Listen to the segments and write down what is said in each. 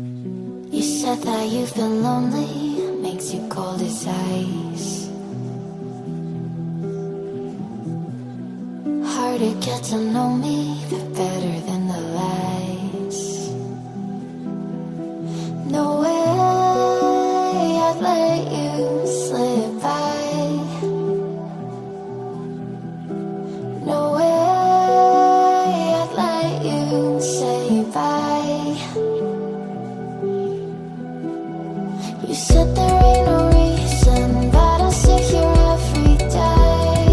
You said that you've been lonely, makes you cold as ice. Hard to get to know me, but better than the lies. No way I'd let you slip by. No way I'd let you say bye. You said there ain't no reason, but I'll sit here every day,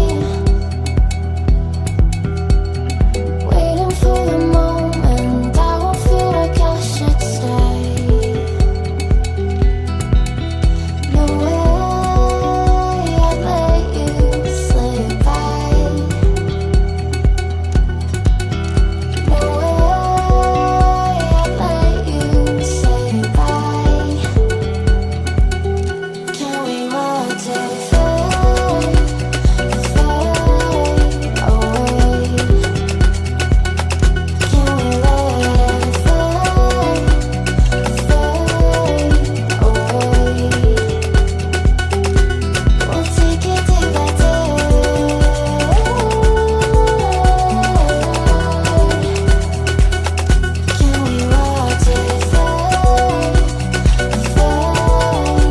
waiting for the moment I won't feel like I should stay. No way I'd let you slip by. No way I'd let you say bye. Can we watch it fade, fade away? Can we let it fade, fade away? We'll take it day by day. Can we watch it fade, fade away?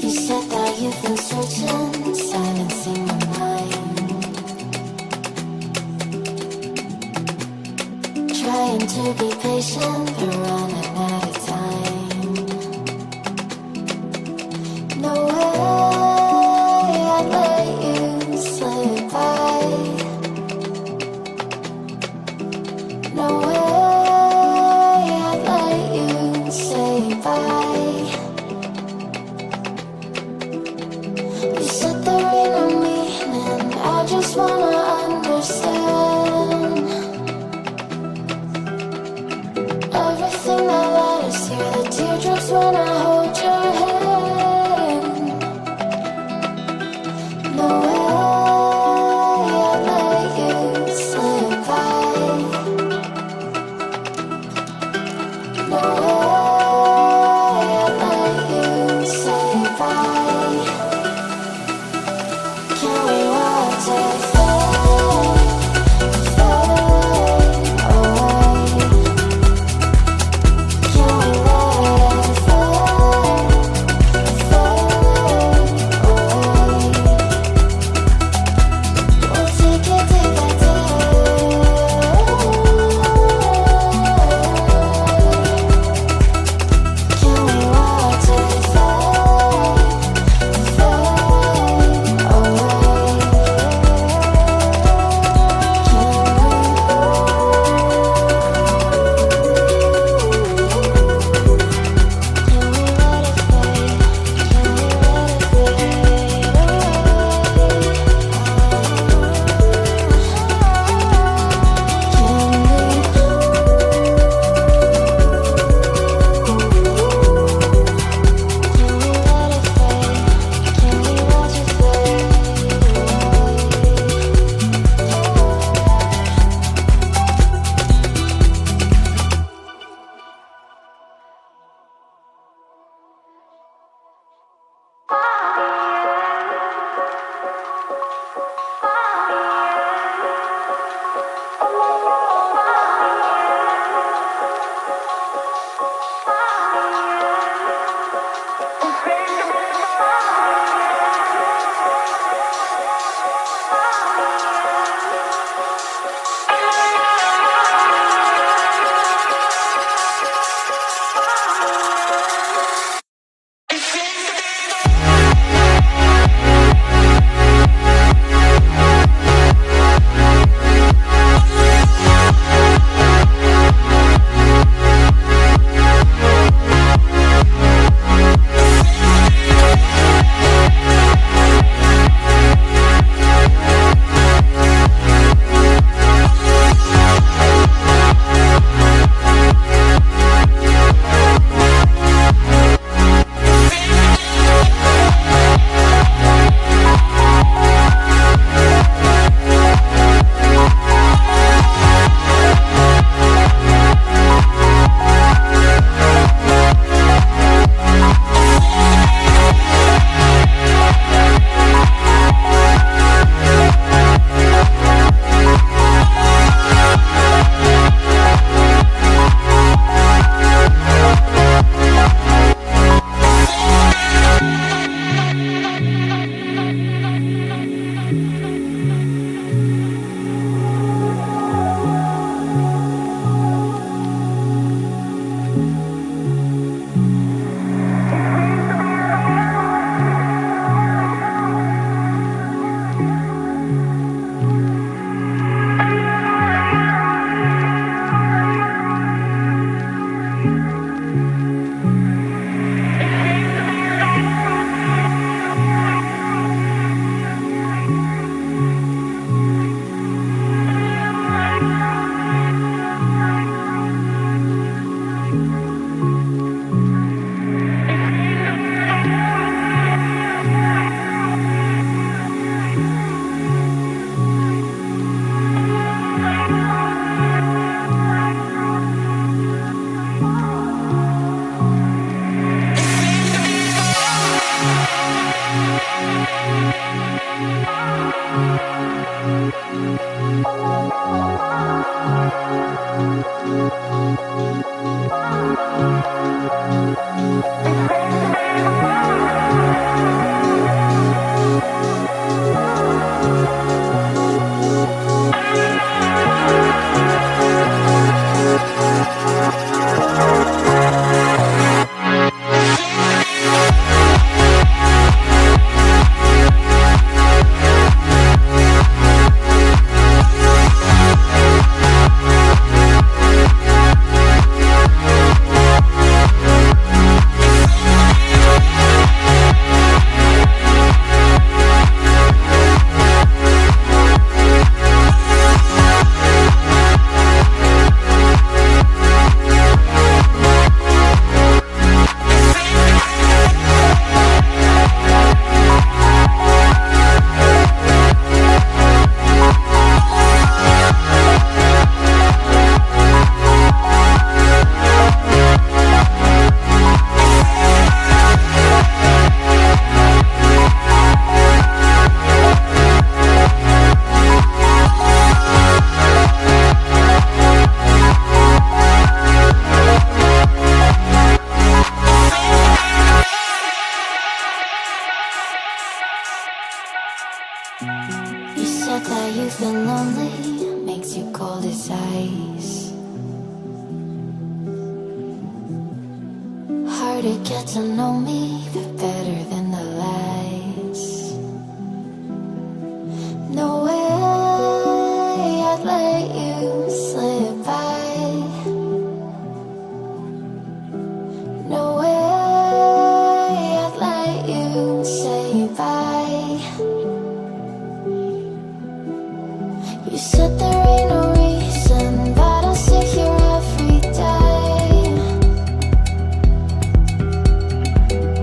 You said that you've been searching, silencing my mind, trying to be patient, but running out of time. No way I'd let you slip by. No way I'd let you say bye. You said there ain't no meaning, I just wanna understand everything that You said that you've been lonely, makes you cold as ice. Hard to get to know me, but better than the lies. No way I'd let you slip by. No way I'd let you say bye. You said there ain't no reason, but I'll sit here every day,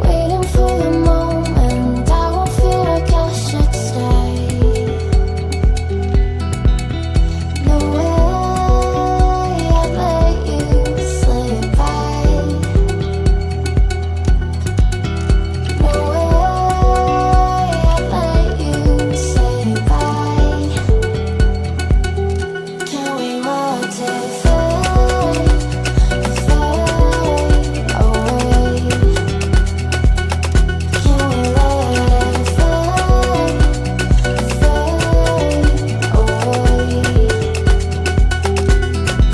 waiting for the moment I won't feel like I should stay. No way I'd let you slip by. No way I'd let you say bye. Can we watch it fade, fade away? Can we let it fade, fade away?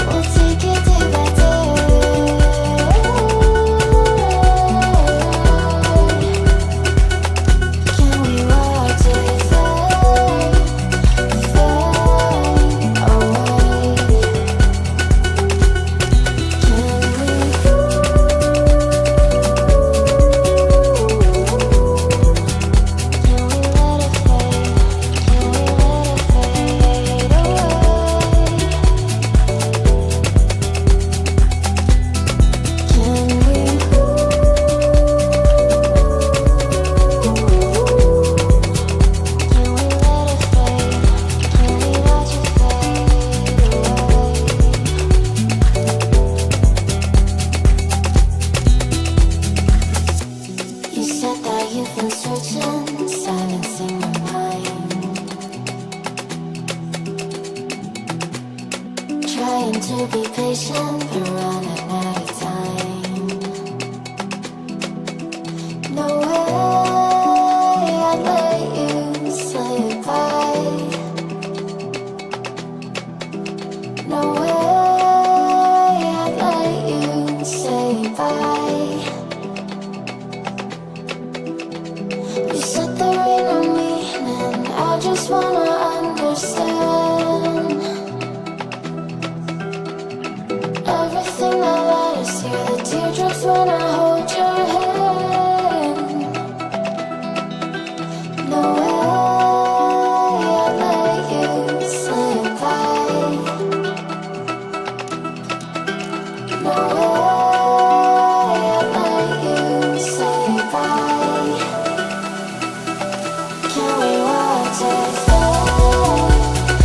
We'll take it day by day. Can we watch it fade, fade away? You said that you've been searching, silencing your mind, trying to be patient, but running out of time. No way I'd let you slip by. No way I'd let you say bye. You said there ain't no meaning, I just wanna understand everything that led us here, the teardrops when I hold your hand. No way I'd let you slip by. No way I'd let you say bye. Can we watch it fade,